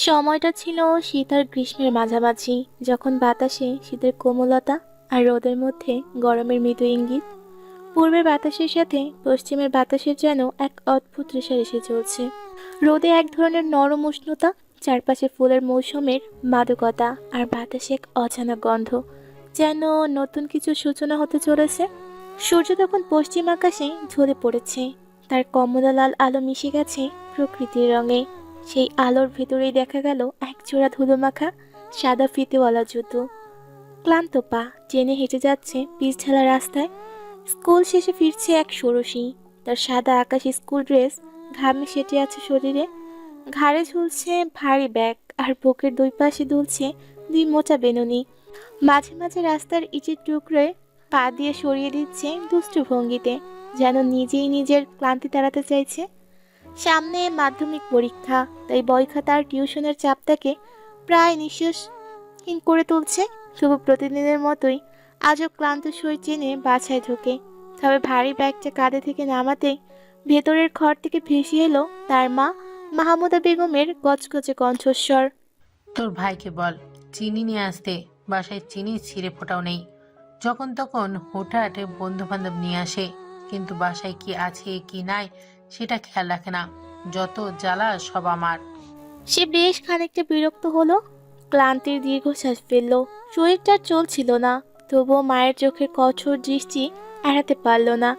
সময়টা ছিল শীত আর গ্রীষ্মের মাঝামাঝি, যখন বাতাসে শীতের কোমলতা আর রোদের মধ্যে গরমের মৃদু ইঙ্গিত। পূর্বের বাতাসের সাথে পশ্চিমের বাতাসের যেন এক অদ্ভুত রেষারেষি চলছে। রোদে এক ধরনের নরম উষ্ণতা, চারপাশে ফুলের মৌসুমের মাদকতা, আর বাতাসে এক অজানা গন্ধ, যেন নতুন কিছু সূচনা হতে চলেছে। সূর্য তখন পশ্চিম আকাশে ঝরে পড়েছে, তার কমলা লাল আলো মিশে গেছে প্রকৃতির রঙে। সেই আলোর ভেতরেই দেখা গেল এক জোড়া ধুলোমাখা সাদা ফিতেওয়ালা জুতো। ক্লান্ত পা টেনে হেঁটে যাচ্ছে পিচ ঢালা রাস্তায়। স্কুল শেষে ফিরছে এক ষোড়শী, তার সাদা আকাশি স্কুল ড্রেস ঘামে সেটে আছে শরীরে। ঘাড়ে ঝুলছে ভারী ব্যাগ, আর বুকের দুই পাশে দুলছে দুই মোটা বেনুনি। মাঝে মাঝে রাস্তার ইটের টুকরোয় পা দিয়ে সরিয়ে দিচ্ছে দুষ্টু ভঙ্গিতে, যেন নিজেই নিজের ক্লান্তি তাড়াতে চাইছে। সামনে মাধ্যমিক পরীক্ষা, তাই বই খাতা আর টিউশনের চাপটাকে প্রায় নিঃশ্বাসহীন করে তুলছে। শুভ প্রতিদিনের মতোই আজও ক্লান্ত শরীর চেনে বাছায় ঢোকে। তবে ভারী ব্যাগটা কাঁধে থেকে নামাতেই ভেতরের ঘর থেকে ভেসে এলো তার মা মাহমুদা বেগমের গজগজে কণ্ঠস্বর। তোর ভাইকে বল চিনি নিয়ে আসতে। বাসায় চিনি ছিঁড়ে ফোটাও নেই। যখন তখন হুটহাট বন্ধু বান্ধব নিয়ে আসে, কিন্তু বাসায় কি আছে কি নাই সেটা খেয়াল রাখে না। যত জ্বালা সব আমার। সে বেশ খানিকটা বিরক্ত হলো, ক্লান্তির দীর্ঘশ্বাস ফেলল। শরীরটা আর চলছিল না, তবুও মায়ের চোখের কঠোর দৃষ্টি এড়াতে পারল না।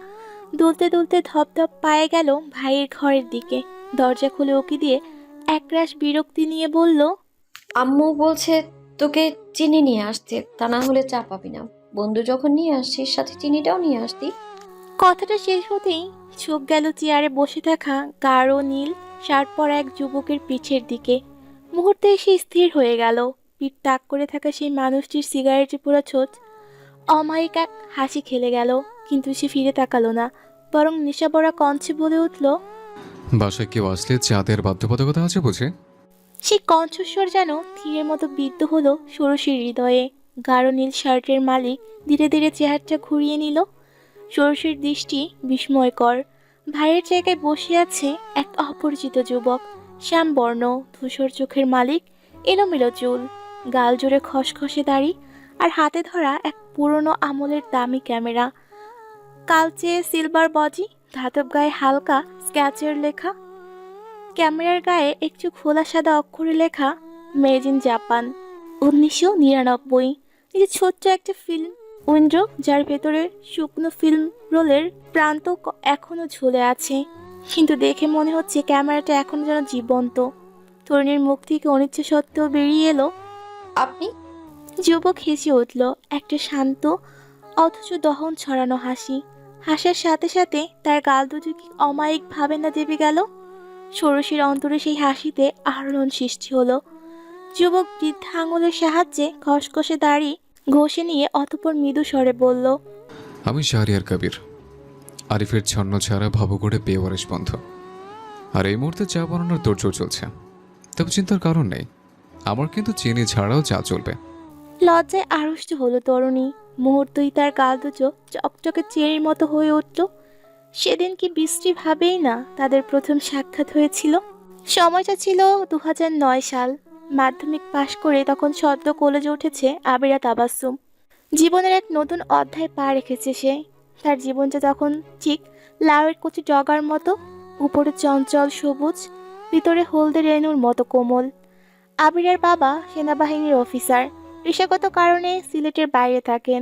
দুলতে দুলতে ধপধপ পায়ে গেল ভাইয়ের ঘরের দিকে। দরজা খুলে উকি দিয়ে একরাশ বিরক্তি নিয়ে বলল, আম্মু বলছে তোকে চিনি নিয়ে আসতে, তা না হলে চা পাবি না। বন্ধু যখন নিয়ে আসছিস সাথে চিনিটাও নিয়ে আসতি। কথাটা শেষ হতেই চোখ গেল চেয়ারে বসে থাকা গাঢ় নীল শার্ট পরা এক যুবকের পিঠের দিকে। মুহূর্তে সে স্থির হয়ে গেল। পিঠ তাক করে থাকা সেই মানুষটির সিগারেটে পুরো ছোট অমায়িক এক হাসি খেলে গেল, কিন্তু সে ফিরে তাকালো না, বরং নেশাভরা কণ্ঠে বলে উঠল। বাসায় কেউ আসলে চাঁদের বাধ্যবাধকতা আছে বুঝে? সেই কণ্ঠস্বর যেন তীরের মতো বিদ্ধ হলো ষোড়শীর হৃদয়ে। গাঢ় নীল শার্টের মালিক ধীরে ধীরে চেহারাটা ঘুরিয়ে নিল। ষোড়শীর দৃষ্টি বিস্ময়কর। ভাইয়ের জায়গায় বসে আছে এক অপরিচিত যুবক, শ্যামবর্ণ ধূসর চোখের মালিক, এলোমেলো চুল, গাল জোরে খসখসে দাড়ি, আর হাতে ধরা এক পুরনো আমলের দামি ক্যামেরা। কালচে সিলভার বডি, ধাতব গায়ে হালকা স্ক্যাচের লেখা। ক্যামেরার গায়ে একটু খোলা সাদা অক্ষরে লেখা মেড ইন জাপান, 1999। এই যে ছোট্ট একটা ফিল্ম উইন্ডো, যার ভেতরে শুকনো ফিল্ম রোলের প্রান্ত এখনো ঝুলে আছে, কিন্তু দেখে মনে হচ্ছে ক্যামেরাটা এখনো যেন জীবন্ত। তরুণীর মুখ থেকে অনিচ্ছা সত্ত্বেও বেরিয়ে এলো, আপনি? যুবক হেসে উঠল, একটা শান্ত অথচ দহন ছড়ানো হাসি। হাসার সাথে সাথে তার গাল দুটো কি অমায়িক ভাবে না দেবে গেল। ষোড়শীর অন্তরে সেই হাসিতে আলোড়ন সৃষ্টি হলো। যুবক বৃদ্ধা আঙুলের সাহায্যে খসখসে দাড়ি ঘষে নিয়ে অতঃপর মৃদু স্বরে বলল, আমি শাহরিয়ার কবির, আরিফের ছন্ন ছাড়া ভবঘুরে বেওয়ারিশ বন্ধ। আর এই মুহূর্তে চা বানানোর তোড়জোড় চলছে, তবে চিন্তার কারণ নেই, আমার কিন্তু চিনি ছাড়াও চা চলবে। লজ্জায় আড়ষ্ট হলো তরুণী। মুহূর্তই তার গাল দুটো চকচকে চেরির মতো হয়ে উঠল। সেদিন কি বিশ্রী ভাবেই না তাদের প্রথম সাক্ষাৎ হয়েছিল। সময়টা ছিল 2009 সাল। মাধ্যমিক পাশ করে তখন সদ্য কলেজে উঠেছে আবিরা তাবাসসুম। জীবনের এক নতুন অধ্যায় পা রেখেছে সে। তার জীবনটা তখন ঠিক লাউয়ের কচি ডগার মতো, উপরে চঞ্চল সবুজ, ভিতরে হলদে রেণুর মতো কোমল। আবিরার বাবা সেনাবাহিনীর অফিসার, পেশাগত কারণে সিলেটের বাইরে থাকেন।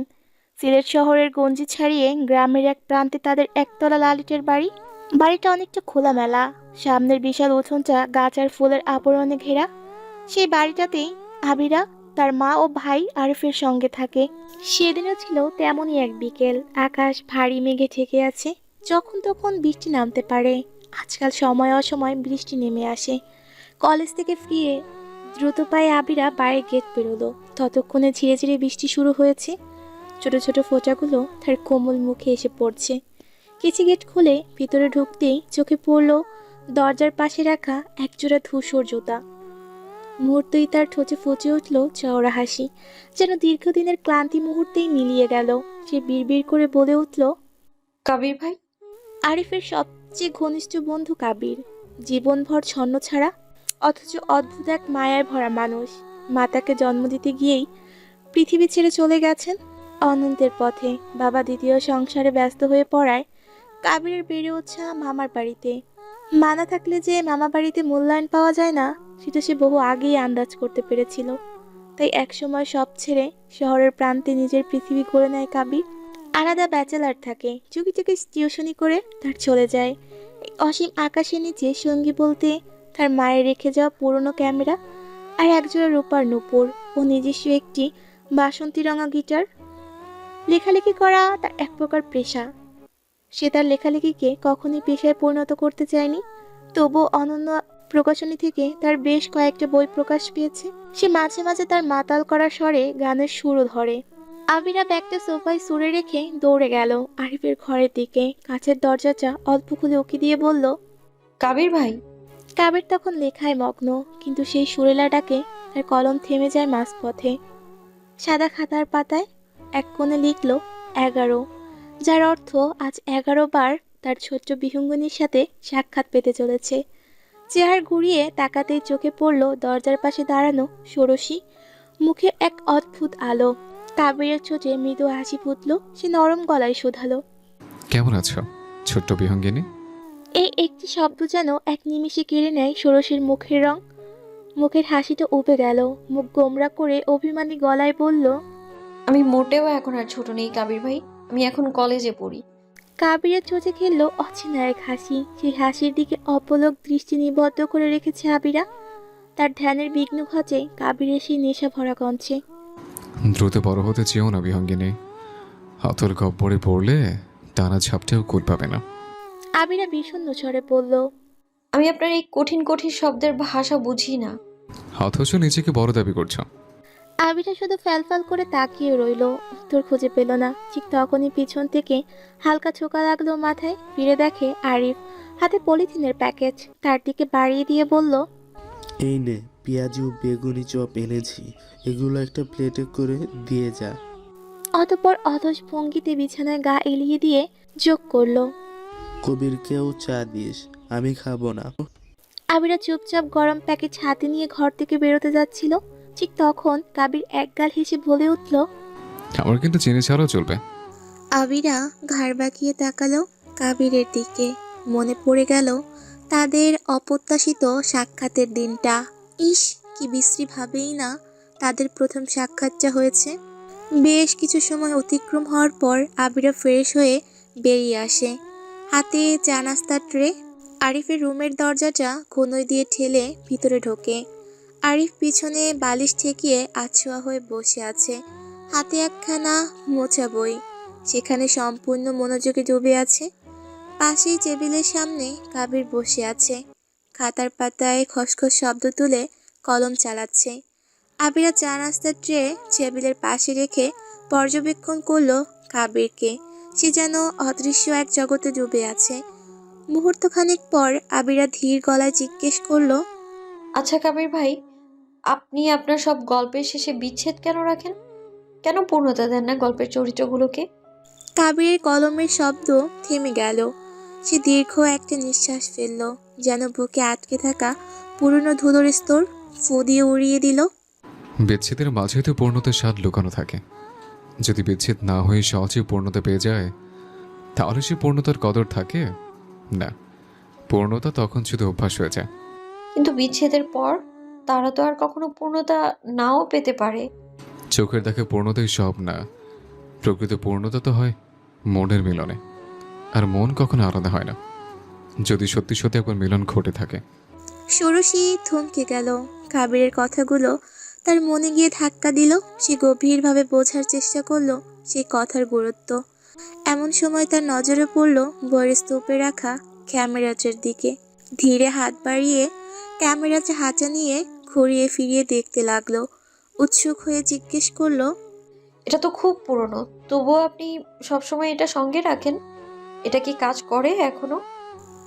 সিলেট শহরের গঞ্জি ছাড়িয়ে গ্রামের এক প্রান্তে তাদের একতলা লালিটের বাড়ি। বাড়িটা অনেকটা খোলামেলা, সামনের বিশাল উঠোনটা গাছ আর ফুলের আবরণে ঘেরা। সেই বাড়িটাতেই আবিরা, তার মা ও ভাই আরিফের সঙ্গে থাকে। সেদিনও ছিল তেমনই এক বিকেল। আকাশ ভারী মেঘে ঢেকে আছে, যখন তখন বৃষ্টি নামতে পারে। আজকাল সময় অসময় বৃষ্টি নেমে আসে। কলেজ থেকে ফিরে দ্রুত পায়ে আবিরা বাইরে গেট পেরোলো। ততক্ষণে ধীরে ধীরে বৃষ্টি শুরু হয়েছে। ছোট ছোট ফোঁটাগুলো তার কোমল মুখে এসে পড়ছে। কিছু গেট খুলে ভিতরে ঢুকতেই চোখে পড়ল দরজার পাশে রাখা একজোড়া ধূসর জুতা। মুহূর্তেই তার ঠোঁটে ফুটে উঠল চওড়া হাসি, যেন দীর্ঘদিনের ক্লান্তি মুহূর্তেই মিলিয়ে গেল। সে বিড়বিড় করে বলে উঠল, কাবির ভাই। আরিফের সবচেয়ে ঘনিষ্ঠ বন্ধু কাবির, জীবনভর ছন্ন ছাড়া। অথচ অদ্ভুত এক মায়ায় ভরা মানুষ। মাতাকে জন্ম দিতে গিয়েই পৃথিবী ছেড়ে চলে গেছেন অনন্তের পথে। বাবা দ্বিতীয় সংসারে ব্যস্ত হয়ে পড়ায় কাবিরের বেড়ে ওঠা মামার বাড়িতে। মা না থাকলে যে মামা বাড়িতে মূল্যায়ন পাওয়া যায় না, সেটা সে বহু আগেই আন্দাজ করতে পেরেছিল। তাই একসময় সব ছেড়ে শহরের প্রান্তে নিজের পৃথিবী গড়ে নেয় কাবির। আলাদা ব্যাচেলার থাকে, চুকি চুকি টিউশনি করে তার চলে যায়। এই অসীম আকাশের নিচে সঙ্গী বলতে তার মায়ের রেখে যাওয়া পুরনো ক্যামেরা আর একজোড়া রূপার নূপুর ও নিজস্ব একটি বাসন্তী রঙা গিটার। লেখালেখি করা তার এক প্রকার পেশা। সে তার লেখালেখিকে কখনোই পেশায় পরিণত করতে চায়নি। তবুও অনন্য প্রকাশনী থেকে তার বেশ কয়েকটা বই প্রকাশ পেয়েছে। সে মাঝে মাঝে তার মাতাল করা স্বরে গানের সুরও ধরে। আবিরা ব্যাগটা সোফায় সুরে রেখে দৌড়ে গেল আরিফের ঘরের দিকে। কাছের দরজাটা অল্প খুলে উকি দিয়ে বলল, কাবির ভাই। কাবের তখন লেখায় মগ্ন, কিন্তু সেই সুরেলা ডাকে তার কলম থেমে যায় মাঝপথে। সাদা খাতার পাতায় এক কোণে লিখল 11, যার অর্থ আজ 11 বার তার ছোট্ট বিহঙ্গনির সাথে সাক্ষাৎ পেতে চলেছে। চেহারা ঘুরিয়ে তাকাতেই চোখে পড়ল দরজার পাশে দাঁড়ানো ষোড়শী। মুখে এক অদ্ভুত আলো। কাবেরের ছোটে মৃদু হাসি ফুটল। সে নরম গলায় শোধালো, কেমন আছো ছোট্ট বিহঙ্গিনী? এই একটি শব্দ যেন এক নিমিষে কেড়ে নেয় ষোড়শীর মুখের রং। মুখের হাসিটা উবে গেল। মুখ গোমরা করে অভিমানী গলায় বলল, আমি মোটেও এখন আর ছোট নেই কাবির ভাই, আমি এখন কলেজে পড়ি। কাবিরের চোখে খেললো অচেনা এক হাসি। সেই হাসির দিকে অপলক দৃষ্টি নিবদ্ধ করে রেখেছে আবিরা। তার ধ্যানের বিঘ্ন ঘটে কাবিরের সেই নেশা ভরা কঞ্চে। দ্রুত বড় হতে চেয়েও না বিহঙ্গিনী, হাতর গব্বরে পড়লে টানা ঝাপটেও কুল পাবে না। আবিরা বিষণ্ণ স্বরে বলল, আমি আপনার এই কঠিন কঠিন শব্দের ভাষা বুঝি না। অথচ নিজেকে বড় দাবি করছো। আবিরা শুধু ফ্যালফ্যাল করে তাকিয়ে রইল, উত্তর খুঁজে পেল না। ঠিক তখনই পিছন থেকে হালকা ছোকা লাগলো মাথায়। ফিরে দেখে আরিফ, হাতে পলিথিনের প্যাকেট। তার দিকে বাড়িয়ে দিয়ে বলল, এই নে, পেঁয়াজু বেগুনি চপ এনেছি, এগুলো একটা প্লেটে করে দিয়ে যা। অতঃপর অধস ভঙ্গিতে বিছানায় গা এলিয়ে দিয়ে যোগ করলো, কবিরকেও চা দিস, আমি খাবো না। আবিরা চুপচাপ গরম প্যাকেট হাতে নিয়ে ঘর থেকে বেরোতে যাচ্ছিল। ঠিক তখন কাবির একগাল হেসে বলে উঠল, আমার কিন্তু চিনি ছাড়াও চলবে। আবিরা ঘাড় বাঁকিয়ে তাকালো কাবিরের দিকে। মনে পড়ে গেল তাদের অপ্রত্যাশিত সাক্ষাতের দিনটা। ইস, কি বিশ্রী ভাবেই না তাদের প্রথম সাক্ষাৎটা হয়েছে। বেশ কিছু সময় অতিক্রম হওয়ার পর আবিরা ফ্রেশ হয়ে বেরিয়ে আসে, হাতে চা নাস্তার ট্রে। আরিফের রুমের দরজাটা কনুই দিয়ে ঠেলে ভিতরে ঢোকে। আরিফ পিছনে বালিশ ঠেকিয়ে আছোয়া হয়ে বসে আছে, হাতে একখানা মোছা বই। সেখানে সম্পূর্ণ মনোযোগে ডুবে আছে। পাশেই টেবিলের সামনে কাবির বসে আছে, খাতার পাতায় খসখস শব্দ তুলে কলম চালাচ্ছে। আবিরা চা নাস্তার ট্রে টেবিলের পাশে রেখে পর্যবেক্ষণ করলো কাবিরকে। সে যেন অদৃশ্য এক জগতে ডুবে আছে। মুহূর্তখানেক পর আবিরা ধীর গলায় জিজ্ঞেস করলো, আচ্ছা কাবির ভাই, আপনি আপনার সব গল্পের শেষে বিচ্ছেদ কেন রাখেন? কেন পূর্ণতা দেন না গল্পের চরিত্রগুলোকে? কাবিরের কলমের শব্দ থেমে গেল। সে দীর্ঘ একটা নিঃশ্বাস ফেলল, যেন বুকে আটকে থাকা পুরনো ধুলোর স্তর ফু দিয়ে উড়িয়ে দিল। বিচ্ছেদের মাঝে তো পূর্ণতার স্বাদ লুকানো থাকে। যদি বিচ্ছেদ না হয়ে সহজে পূর্ণতা পেয়ে যায়, তাহলে সে পূর্ণতার কদর থাকে না। পূর্ণতা তখন শুধু অভ্যাস হয়ে যায়। কিন্তু বিচ্ছেদের পর তারা তো আর কখনো পূর্ণতা নাও পেতে পারে। চোখের দেখা পূর্ণতাই সব না। প্রকৃত পূর্ণতা তো হয় মনের মিলনে, আর মন কখনো আলাদা হয় না যদি সত্যি সত্যি একবার মিলন ঘটে থাকে। ষোড়শী থমকে গেল। কাবিরের কথাগুলো তার মনে গিয়ে ধাক্কা দিল। সে গভীরভাবে বোঝার চেষ্টা করলো সেই কথার গুরুত্ব। এমন সময় তার নজরে পড়ল বইয়ের স্তূপে রাখা ক্যামেরাটার দিকে। ধীরে হাত বাড়িয়ে ক্যামেরাটা হাতে নিয়ে ঘুরিয়ে ফিরিয়ে দেখতে লাগলো। উৎসুক হয়ে জিজ্ঞেস করলো, এটা তো খুব পুরনো, তবুও আপনি সবসময় এটা সঙ্গে রাখেন? এটা কি কাজ করে এখনো?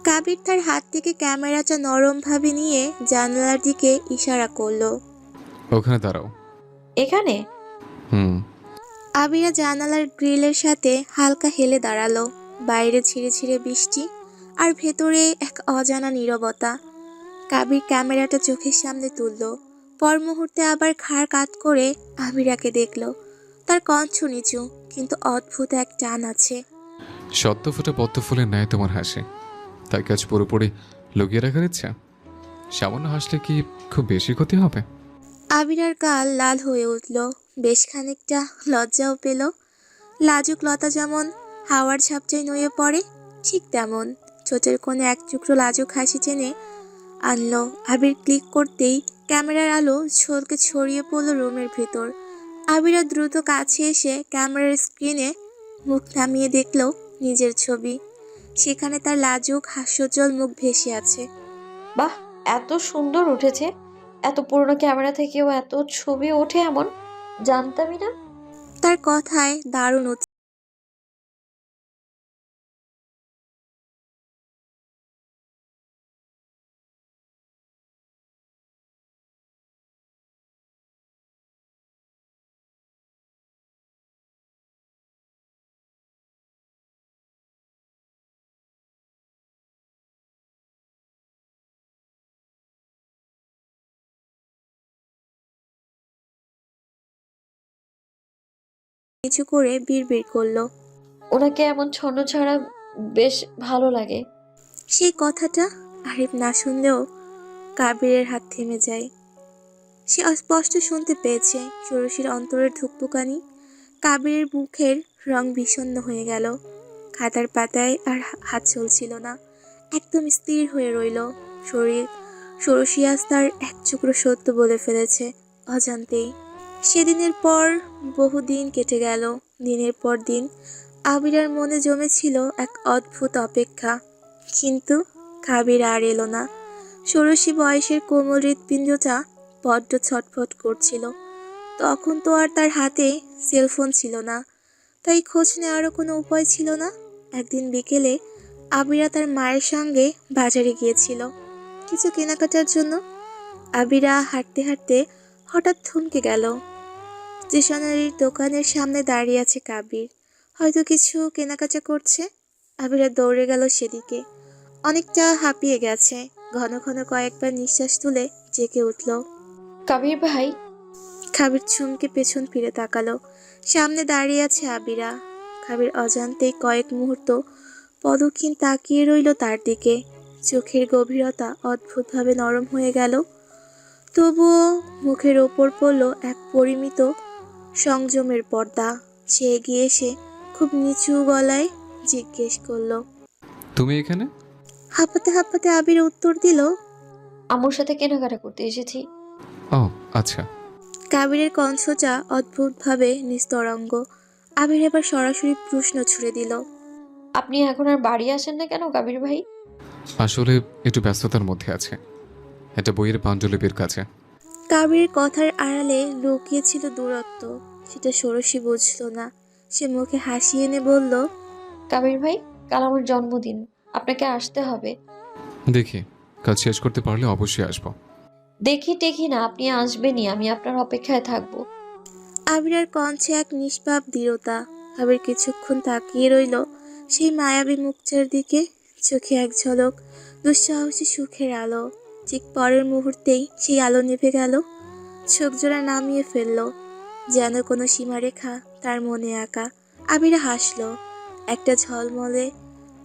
কাবির তার হাত থেকে ক্যামেরাটা নরমভাবে নিয়ে জানালার দিকে ইশারা করলো। ওখানে দাঁড়াও। এখানে? হুম। আবিরা জানালার গ্রিলের সাথে হালকা হেলে দাঁড়ালো। বাইরে ছিঁড়ে ছিঁড়ে বৃষ্টি, আর ভেতরে এক অজানা নীরবতা। কাবির ক্যামেরাটা চোখের সামনে তুলল, পর মুহূর্তে আবার ঘাড় কাত করে আবিরাকে দেখল। তার কণ্ঠ নিচু, কিন্তু অদ্ভুত এক টান আছে। সত্য ফোটা পদ্ম ফুলের ন্যায় তোমার হাসি, তাই কাজ পুরোপুরি লুকিয়ে রাখার ইচ্ছা? সামান্য হাসলে কি খুব বেশি ক্ষতি হবে? আবিরার গাল লাল হয়ে উঠল, বেশ খানিকটা লজ্জাও পেল। লাজুক লতা যেমন হাওয়ার ঝাপটায় নুয়ে পড়ে, ঠিক তেমন ঠোঁটের কোণে এক টুকরো লাজুক হাসি টেনে আনলো। আবির ক্লিক করতেই ক্যামেরার আলো ঝলকে ছড়িয়ে পড়ল রুমের ভিতর। আবিরা দ্রুত কাছে এসে ক্যামেরার স্ক্রিনে মুখ নামিয়ে দেখল নিজের ছবি। সেখানে তার লাজুক হাস্যোজ্জ্বল মুখ ভেসে আছে। বাহ, এত সুন্দর উঠেছে! এত পুরনো ক্যামেরা থেকেও এত ছবি ওঠে এমন জানতামই না। তার কথায় দারুণ নিচু করে বিড়বিড় করলো। ওনাকে এমন ছন্নছাড়া বেশ ভালো লাগে। সেই কথাটা আরিফ না শুনলেও কাবিরের হাত থেমে যায়। সে অস্পষ্ট শুনতে পেয়েছে ষোড়শীর অন্তরের ধুকপুকানি। কাবিরের মুখের রং বিষণ্ণ হয়ে গেল। খাতার পাতায় আর হাত চলছিল না, একদম স্থির হয়ে রইল শরীর। ষোড়শী আজ তার এক টুকরো সত্য বলে ফেলেছে অজান্তেই। সেদিনের পর বহুদিন কেটে গেল। দিনের পর দিন আবিরার মনে জমেছিল এক অদ্ভুত অপেক্ষা, কিন্তু কাবির আর এলো না। ষোড়শী বয়সের কোমল হৃৎপিণ্ডটা বড্ড ছটফট করছিল। তখন তো আর তার হাতে সেলফোন ছিল না, তাই খোঁজ নেওয়ারও কোনো উপায় ছিল না। একদিন বিকেলে আবিরা তার মায়ের সঙ্গে বাজারে গিয়েছিল কিছু কেনাকাটার জন্য। আবিরা হাঁটতে হাঁটতে হঠাৎ থমকে গেল। স্টেশনারির দোকানের সামনে দাঁড়িয়ে আছে কাবির, হয়তো কিছু কেনাকাটা করছে। আবিরা দৌড়ে গেল সেদিকে। অনেকটা হাঁপিয়ে গেছে, ঘন ঘন কয়েকবার নিঃশ্বাস তুলে জেগে উঠল। কাবির ভাই! কাবির চমকে পেছন ফিরে তাকালো। সামনে দাঁড়িয়ে আছে আবিরা। কাবির অজান্তেই কয়েক মুহূর্ত পদক্ষিণ তাকিয়ে রইল তার দিকে। চোখের গভীরতা অদ্ভুতভাবে নরম হয়ে গেল, তবুও মুখের ওপর পড়ল এক পরিমিত সংযমের পর্দা। সে এগিয়ে এসে খুব নিচু গলায় জিজ্ঞেস করলো। তুমি এখানে? হাঁপাতে হাঁপাতে আবির উত্তর দিল, আম্মুর সাথে কেনাকাটা করতে এসেছি। ও আচ্ছা। কাবিরের কণ্ঠটা অদ্ভুতভাবে নিস্তরঙ্গ। আবির এবার সরাসরি প্রশ্ন ছুড়ে দিল। আপনি এখন আর বাড়ি আসেন না কেন কাবির ভাই? আসলে একটু ব্যস্ততার মধ্যে আছে, একটা বইয়ের পাণ্ডুলিপির কাছে। কাবিরের কথার আড়ালে লুকিয়ে ছিল দূরত্ব, সেটা ষোড়শী বুঝল না। সে মুখে হাসি এনে বলল, কাবির ভাই, কাল আমার জন্মদিন, আপনাকে আসতে হবে। দেখি কাজ শেষ করতে পারলে অবশ্যই আসবো। দেখি টেকি না, আপনি আসবেনই, আমি আপনার অপেক্ষায় থাকবো। আবিরার কণ্ঠে এক নিষ্পাপ দৃঢ়তা। আবির কিছুক্ষণ তাকিয়ে রইল সেই মায়াবী মুখটার দিকে, চোখে এক ঝলক দুঃসাহসী সুখের আলো। ঠিক পরের মুহূর্তেই সেই আলো নিভে গেল। চোখ জোড়া নামিয়ে ফেলল, যেন কোনো সীমারেখা তার মনে আঁকা। আবিরা হাসল, একটা ঝলমলে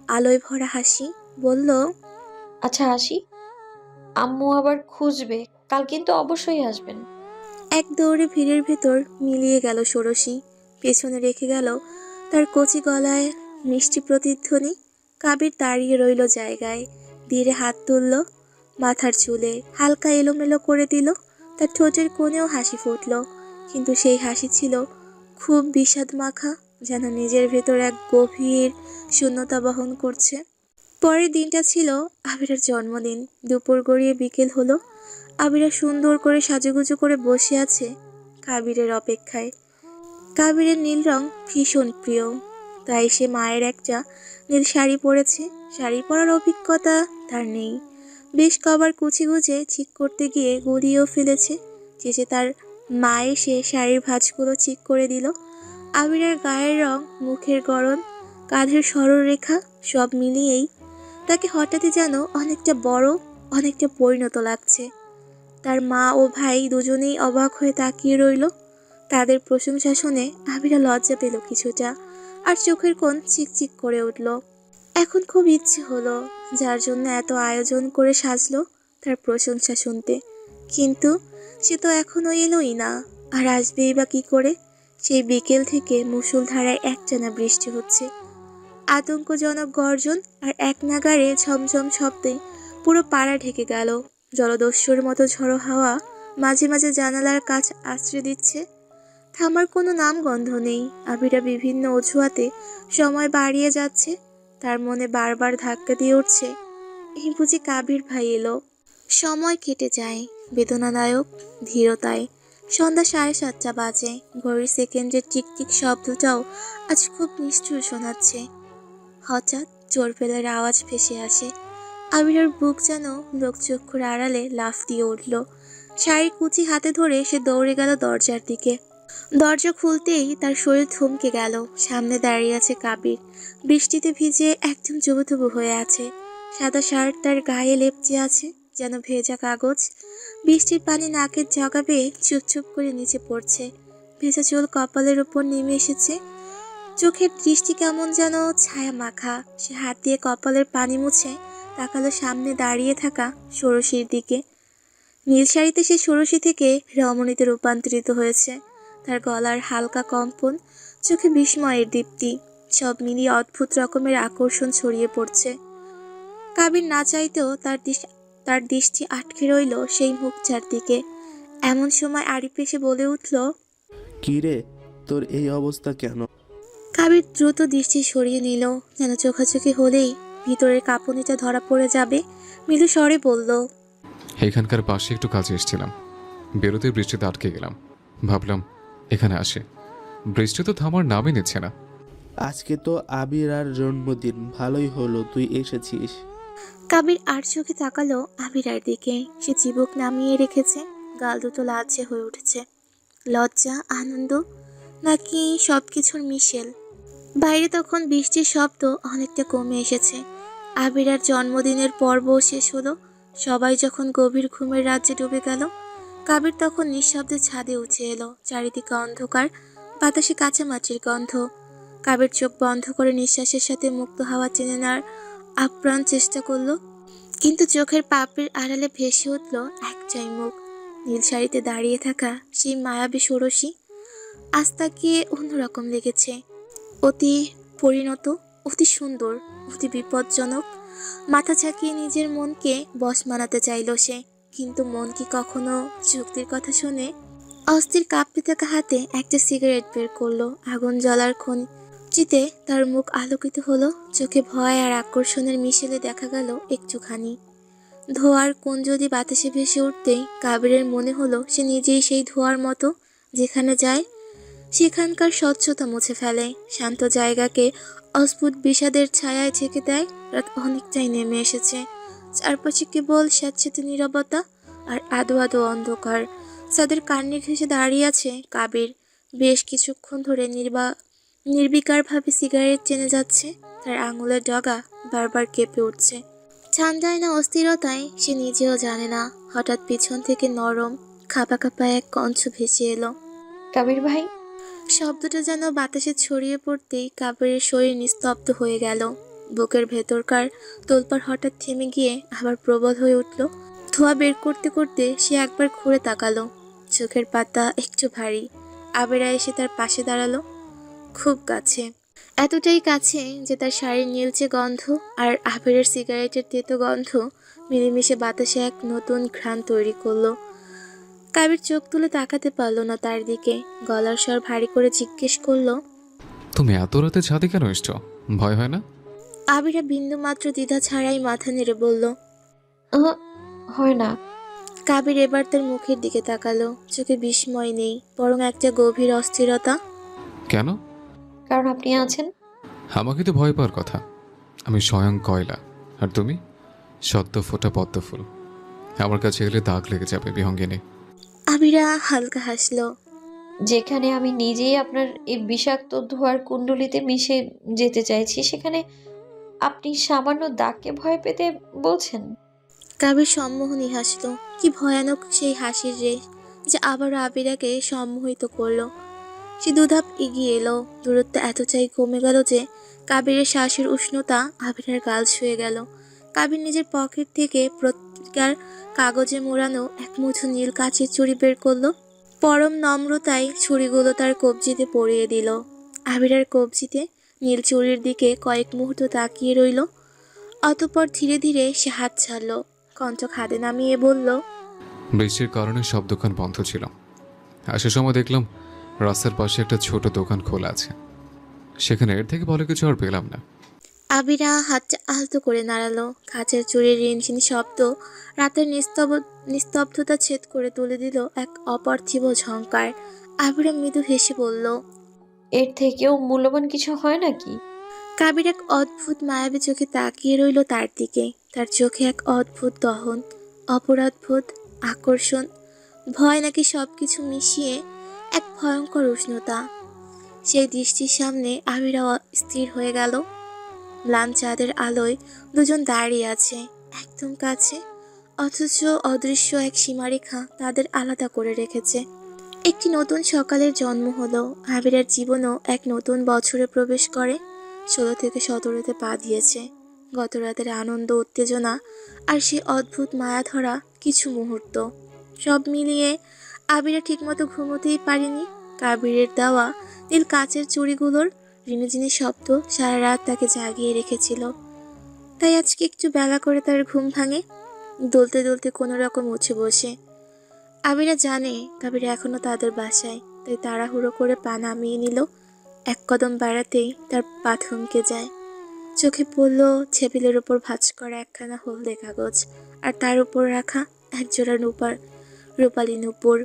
আলোয় ভরা হাসি। বলল, আচ্ছা আসি, আম্মু আবার খুঁজবে, কাল কিন্তু অবশ্যই আসবেন। এক দৌড়ে ভিড়ের ভেতর মিলিয়ে গেল ষোড়শী, পেছনে রেখে গেল তার কচি গলায় মিষ্টি প্রতিধ্বনি। কাবির দাঁড়িয়ে রইল জায়গায়, ধীরে হাত তুলল মাথার চুলে, হালকা এলোমেলো করে দিল। তার ঠোঁটের কোণেও হাসি ফুটল, কিন্তু সেই হাসি ছিল খুব বিষাদ মাখা, যেন নিজের ভেতর এক গভীর শূন্যতা বহন করছে। পরের দিনটা ছিল আবিরের জন্মদিন। দুপুর গড়িয়ে বিকেল হলো। আবিরা সুন্দর করে সাজুগুজু করে বসে আছে কাবিরের অপেক্ষায়। কাবিরের নীল রং ভীষণ প্রিয়, তাই সে মায়ের একটা নীল শাড়ি পরেছে। শাড়ি পরার অভিজ্ঞতা তার নেই, বেশ কবার কুচি গুজে ঠিক করতে গিয়ে গড়িয়েও ফেলেছে। শেষে তার মা এসে শাড়ির ভাঁজগুলো ঠিক করে দিল। আবিরের গায়ের রং, মুখের গড়ন, কাঁধের সরল রেখা সব মিলিয়েই তাকে হঠাৎই যেন অনেকটা বড় অনেকটা পরিণত লাগছে। তার মা ও ভাই দুজনেই অবাক হয়ে তাকিয়ে রইল। তাদের প্রশংসা শুনে আবিরা লজ্জা পেল কিছুটা, আর চোখের কোণ চিকচিক করে উঠল। এখন খুব ইচ্ছে হলো যার জন্য এত আয়োজন করে সাজলো তার প্রশংসা শুনতে, কিন্তু সে তো এখনো এলোই না, আর আসবেই বা কি করে? সেই বিকেল থেকে মুষলধারায় একটানা বৃষ্টি হচ্ছে। আতঙ্কজনক গর্জন আর এক নাগাড়ে ঝমঝম শব্দে পুরো পাড়া ঢেকে গেল। জলদস্যুর মতো ঝড়ো হাওয়া মাঝে মাঝে জানালার কাছ আশ্রয় দিচ্ছে। থামার কোনো নাম গন্ধ নেই। আবিরা বিভিন্ন অজুহাতে সময় বাড়িয়ে যাচ্ছে। তার মনে বারবার ধাক্কা দিয়ে উঠছে, এই বুঝি কাবির ভাই এলো। সময় কেটে যায় বেদনাদায়ক ধীরতায়। সন্ধ্যা 7:30 বাজে। ঘড়ির সেকেন্ডের টিকটিক শব্দটাও আজ খুব নিষ্ঠুর শোনাচ্ছে। হঠাৎ চোরপেলের আওয়াজ ভেসে আসে। আবিরার বুক যেন লোকচক্ষুর আড়ালে লাফ দিয়ে উঠল। শাড়ির কুচি হাতে ধরে সে দৌড়ে গেল দরজার দিকে। দরজা খুলতেই তার শরীর থমকে গেল। সামনে দাঁড়িয়ে আছে কাবির। বৃষ্টিতে ভিজে একদম জুবুথুবু হয়ে আছে। সাদা শার্ট তার গায়ে লেপটে আছে যেন ভেজা কাগজ। বৃষ্টির পানি নাকের জগা বেয়ে চুপচুপ করে নিচে পড়ছে। ভেজা চুল কপালের উপর নেমে এসেছে। চোখের দৃষ্টি কেমন যেন ছায়া মাখা। সে হাত দিয়ে কপালের পানি মুছে তাকালো সামনে দাঁড়িয়ে থাকা ষোড়শীর দিকে। নীল শাড়িতে সে ষোড়শী থেকে রমণীতে রূপান্তরিত হয়েছে। তার গলার হালকা কম্পন, চোখে বিস্ময়ের দীপ্তি, সব মিলিয়ে অদ্ভুত রকমের আকর্ষণ ছড়িয়ে পড়ছে। কাবির না চাইতেও তার দৃষ্টি আটকে রইল সেই মুখটার দিকে। এমন সময় আরিফ এসে বলে উঠল, কি রে, তোর এই অবস্থা কেন? কাবির দ্রুত দৃষ্টি সরিয়ে নিল, যেন চোখাচোখি হলেই ভিতরের কাঁপুনিটা ধরা পড়ে যাবে। মৃদু স্বরে বলল, এখানকার পাশে একটু কাজে এসেছিলাম, বেরোতে বৃষ্টিতে আটকে গেলাম। ভাবলাম এখানে আসে, বৃষ্টি তো থামার নামই নিচ্ছে না। আজকে তো আবিরার জন্মদিন, ভালোই হলো তুই এসেছিস। কাবির আর চোখে তাকালো আবিরার দিকে। সে চিবুক নামিয়ে রেখেছে, গাল দুটো লালচে হয়ে উঠেছে। লজ্জা, আনন্দ, নাকি সবকিছুর মিশেল? বাইরে তখন বৃষ্টির শব্দ অনেকটা কমে এসেছে। আবিরার জন্মদিনের পর্বও শেষ হলো। সবাই যখন গভীর ঘুমের রাজ্যে ডুবে গেল, কাবির তখন নিঃশব্দে ছাদে উঠে এলো। চারিদিকে অন্ধকার, বাতাসে কাঁচামাটির গন্ধ। কাবির চোখ বন্ধ করে নিঃশ্বাসের সাথে মুক্ত হাওয়া টেনে নেওয়ার আপ্রাণ চেষ্টা করলো, কিন্তু চোখের পাপড়ির আড়ালে ভেসে উঠল একটাই মুখ। নীল শাড়িতে দাঁড়িয়ে থাকা সেই মায়াবী ষোড়শী। আজ তাকে অন্যরকম লেগেছে, অতি পরিণত, অতি সুন্দর, অতি বিপজ্জনক। মাথা ঝাঁকিয়ে নিজের মনকে বশ মানাতে চাইল সে, কিন্তু মন কি কখনো যুক্তির কথা শোনে? অস্থির কাঁপতে থাকা হাতে একটা সিগারেট বের করলো। আগুন জ্বলার খনিতে তার মুখ আলোকিত হলো। চোখে ভয় আর আকর্ষণের মিশেলে দেখা গেল একটুখানি ধোঁয়ার কোণ যদি বাতাসে ভেসে উঠতেই কাবিরের মনে হলো সে নিজেই সেই ধোঁয়ার মতো। যেখানে যায় সেখানকার স্বচ্ছতা মুছে ফেলে, শান্ত জায়গাকে অদ্ভুত বিষাদের ছায়ায় ঢেকে দেয়। রাত অনেকটাই নেমে এসেছে। চারপাশে কেবল স্যাঁতসেঁতে নীরবতা আর আদো আদো অন্ধকার। তাদের কান্নে ঘেঁষে দাঁড়িয়ে আছে কাবির। বেশ কিছুক্ষণ ধরে নির্বিকারভাবে সিগারেট টেনে যাচ্ছে। তার আঙুলের ডগা বারবার কেঁপে উঠছে। ঠান্ডায় না অস্থিরতায় সে নিজেও জানে না। হঠাৎ পিছন থেকে নরম খাপা খাপা এক কণ্ঠ ভেসে এলো। কাবির ভাই। শব্দটা যেন বাতাসে ছড়িয়ে পড়তেই কাবিরের শরীর নিস্তব্ধ হয়ে গেল। বুকের ভেতরকার তোলপাড় হঠাৎ থেমে গিয়ে আবার প্রবল হয়ে উঠল। ধোঁয়া বের করতে করতে সে একবার ঘুরে তাকালো। চোখের পাতা একটু ভারী। আবিরা এসে তার পাশে দাঁড়ালো, খুব কাছে, এতটাই কাছে যে তার শাড়ির নীলচে গন্ধ আর আবিরের সিগারেটের তেতো গন্ধ মিলেমিশে বাতাসে এক নতুন ঘ্রাণ তৈরি করলো। কাবির চোখ তুলে তাকাতে পারলো না তার দিকে। গলার স্বর ভারী করে জিজ্ঞেস করলো, তুমি এত রাতে ছাদে কেন এসছো? ভয় হয় না? আবিরা বিন্দু মাত্র দ্বিধা ছাড়াই মাথা নেড়ে বলল। আহ, হয় না। কাবির এবার তার মুখের দিকে তাকালো। চোখে বিস্ময় নেই, বরং একটা গভীর অস্থিরতা। কেন? কারণ আপনি আছেন। আমাকে তো ভয় পাওয়ার কথা। আমি স্বয়ং কয়লা, আর তুমি সদ্য ফোটা পদ্ম ফুল। আমার কাছে এলে দাগ লেগে যাবে বিহঙ্গিনী। আবিরা হালকা হাসলো। যেখানে আমি নিজেই আপনার এই বিষাক্ত ধোঁয়ার কুণ্ডলিতে মিশে যেতে চাইছি, সেখানে আপনি সামান্য দাগকে ভয় পেতে বলছেন? কাবির সম্মোহনী হাসলো। কি ভয়ানক সেই হাসির রেশ যে আবার আবিরাকে সম্মোহিত করলো। সে দুধাপ এগিয়ে এলো। দূরত্ব এতটাই কমে গেল যে কাবিরের শ্বাসের উষ্ণতা আবিরার গাল ছুঁয়ে গেল। কাবির নিজের পকেট থেকে পত্রিকার কাগজে মোড়ানো এক মুঠো নীল কাচের চুড়ি বের করলো। পরম নম্রতায় ছুরিগুলো তার কবজিতে পরিয়ে দিল। আবিরার কবজিতে নীল চুড়ির দিকে কয়েক মুহূর্ত তাকিয়ে রইল। অতঃপর ধীরে ধীরে সে হাত ছাড়ল। কণ্ঠ খাদে নামিয়ে বলল, বৃষ্টির কারণে সব দোকান বন্ধ ছিল। আসার সময় দেখলাম রাস্তার পাশে একটা ছোট দোকান খোলা আছে। সেখানে এর থেকে ভালো কিছু আর পেলাম না। আবিরা হাতটা আলতো করে নাড়ালো। কাচের চুড়ির রিনঝিন শব্দ রাতের নিস্তব্ধতা ছেদ করে তুলে দিল এক অপার্থিব ঝংকার। আবিরা মৃদু হেসে বলল, এর থেকেও মূল্যবান কিছু হয় নাকি? কাবির এক অদ্ভুত মায়াবী চোখে তাকিয়ে রইল তার দিকে। তার চোখে এক অদ্ভুত দহন, অপরাধবোধ, আকর্ষণ, ভয় নাকি সবকিছু মিশিয়ে এক ভয়ঙ্কর উষ্ণতা। সেই দৃষ্টির সামনে আবিরা স্থির হয়ে গেল। ম্লান চাঁদের আলোয় দুজন দাঁড়িয়ে আছে একদম কাছে, অথচ অদৃশ্য এক সীমারেখা তাদের আলাদা করে রেখেছে। একটি নতুন সকালের জন্ম হলো। আবিরার জীবনও এক নতুন বছরে প্রবেশ করে। 16 থেকে 17-তে পা দিয়েছে। গত রাতের আনন্দ, উত্তেজনা আর সে অদ্ভুত মায়া ধরা কিছু মুহূর্ত, সব মিলিয়ে আবিরা ঠিকমতো ঘুমোতেই পারেনি। কাবিরের দেওয়া নীল কাচের চুড়িগুলোর রিনিঝিনি শব্দ সারা রাত তাকে জাগিয়ে রেখেছিল। তাই আজকে একটু বেলা করে তার ঘুম ভাঙে। দলতে দলতে কোনো রকম উঠে বসে। আবিরা জানে কাবির এখনো তাদের বাসায়, তাই তাড়াহুড়ো করে পা নামিয়ে নিল। এক কদম বাড়াতেই তার পা থমকে যায়। চোখে পড়ল টেবিলের উপর ভাঁজ করা একখানা হলদে কাগজ, আর তার উপর রাখা একজোড়া রূপালী নূপুর।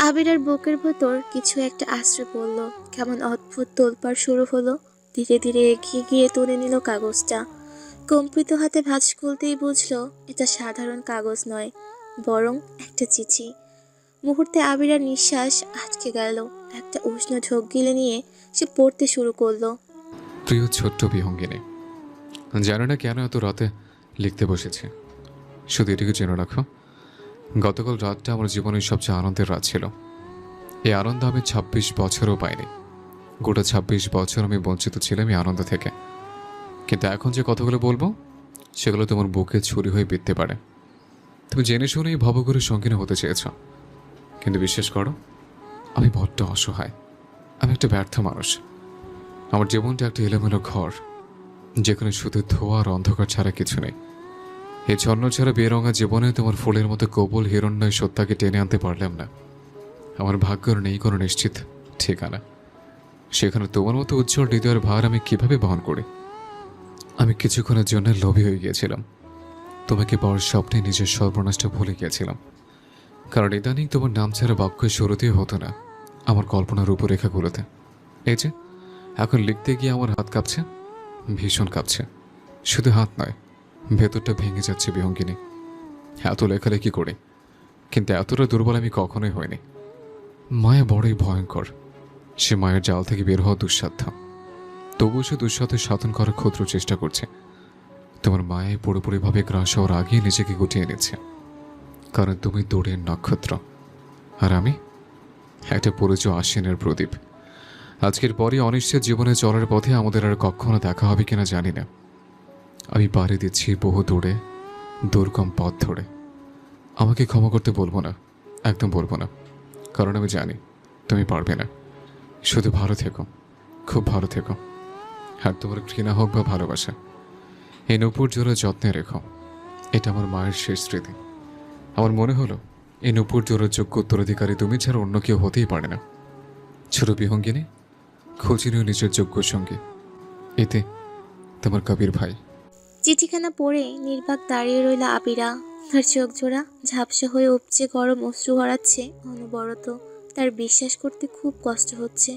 আবিরার বুকের ভেতর কিছু একটা আশ্রয় পড়ল। কেমন অদ্ভুত তোলপাড় শুরু হলো। ধীরে ধীরে এগিয়ে গিয়ে তুলে নিল কাগজটা। কম্পিত হাতে ভাঁজ খুলতেই বুঝলো এটা সাধারণ কাগজ নয়, বরং একটা চিঠি। মুহূর্তে আবিরার নিঃশ্বাস আটকে গেল। একটা উষ্ণ ঢোক গিলে নিয়ে সে পড়তে শুরু করলো। প্রিয় ছোট্ট বিহঙ্গিনী, জানো না কেন এত রাতে লিখতে বসেছে। শুধু এটুকু জেনে রাখো, গতকাল রাতটা আমার জীবনের সবচেয়ে আনন্দের রাত ছিল। এই আনন্দ আমি 26 বছরও পাইনি। গোটা 26 বছর আমি বঞ্চিত ছিলাম এই আনন্দ থেকে। কিন্তু এখন যে কথাগুলো বলবো সেগুলো তোমার বুকে ছুরি হয়ে বিঁধতে পারে। তুমি জেনে শুনে এই ভবঘুরের সঙ্গিনী হতে চেয়েছ, কিন্তু বিশ্বাস করো, আমি বড্ড অসহায়। আমি একটা ব্যর্থ মানুষ। আমার জীবনটা একটা এলোমেলো ঘর, যেখানে শুধু ধোয়া আর অন্ধকার ছাড়া কিছু নেই। এই ছন্ন ছাড়া বেরঙা জীবনে তোমার ফুলের মতো কবুল হিরণ্ময় সত্তাকে টেনে আনতে পারলাম না। আমার ভাগ্যের নেই কোনো নিশ্চিত ঠিকানা। সেখানে তোমার মতো উজ্জ্বল হৃদয়ের ভার আমি কিভাবে বহন করি? আমি কিছুক্ষণের জন্য লোভী হয়ে গিয়েছিলাম। তোমাকে পাওয়ার স্বপ্নে নিজের সর্বনাশটা ভুলে গিয়েছিলাম। কারণ ইদানিং তোমার নাম ছাড়া বাক্য শুরুতেই হতো না আমার কল্পনার রূপরেখাগুলোতে। এই যে এখন লিখতে গিয়ে আমার হাত কাঁপছে, ভীষণ কাঁপছে। শুধু হাত নয়, ভেতরটা ভেঙে যাচ্ছে বিহঙ্গিনী। এত লেখালেখি করে কিন্তু এতটা দুর্বল আমি কখনোই হইনি। মায়া বড়ই ভয়ঙ্কর। সে মায়ের জাল থেকে বের হওয়া দুঃসাধ্য। তবুও সে দুঃসাধ্য সাধন করার ক্ষুদ্র চেষ্টা করছে। তোমার মায়ায় পুরোপুরিভাবে গ্রাস হওয়ার আগেই নিজেকে গুটিয়ে নিচ্ছে। কারণ তুমি দূরের নক্ষত্র, আর আমি একটা পরিচয় আশ্বিনের প্রদীপ। আজকের পরই অনিশ্চিত জীবনে চলার পথে আমাদের আর কখনো দেখা হবে কিনা জানি না। আমি পাড়ি দিচ্ছি বহু দূরে, দুর্গম পথ ধরে। আমাকে ক্ষমা করতে বলবো না, একদম বলবো না। কারণ আমি জানি তুমি পারবে না। শুধু ভালো থেকো, খুব ভালো থেকো। আর তোমার ঘৃণা হোক বা ভালোবাসা, এই নূপুর জোরে যত্নে রেখো। এটা আমার মায়ের শেষ স্মৃতি। আমার মনে হলো এই নূপুর জোরের যোগ্য উত্তরাধিকারী তুমি ছাড়া অন্য কেউ হতেই পারে না। ছোট বিহঙ্গিনী, খুঁজে নিও নিজের যোগ্য সঙ্গী। এতে তোমার কবির ভাই। চিঠিখানা পড়ে নির্বাক দাঁড়িয়ে রইল আবিরা। তার চোখ জোড়া ঝাপসা হয়ে উপচে গরম অশ্রু গড়াচ্ছে অনবরত। তার বিশ্বাস করতে খুব কষ্ট হচ্ছে,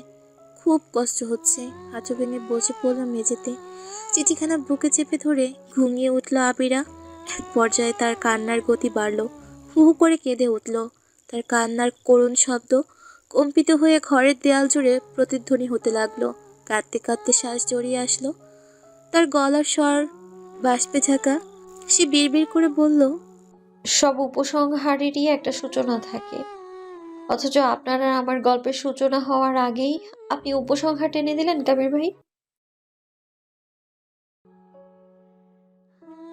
খুব কষ্ট হচ্ছে। হাঁটু ভেঙে বসে পড়ল মেঝেতে। চিঠিখানা বুকে চেপে ধরে ঘুমিয়ে উঠল আবিরা। এক পর্যায়ে তার কান্নার গতি বাড়ল। হু হু করে কেঁদে উঠল। তার কান্নার করুণ শব্দ কম্পিত হয়ে ঘরের দেয়াল জুড়ে প্রতিধ্বনি হতে লাগলো। কাঁদতে কাঁদতে শ্বাস জড়িয়ে আসলো তার গলার স্বর বাষ্পে ঝাঁকা। সে বিড়বিড় করে বলল, সব উপসংহারেরই একটা সূচনা থাকে, অথচ আপনার আর আমার গল্পের সূচনা হওয়ার আগেই আপনি উপসংহার টেনে দিলেন কবির ভাই।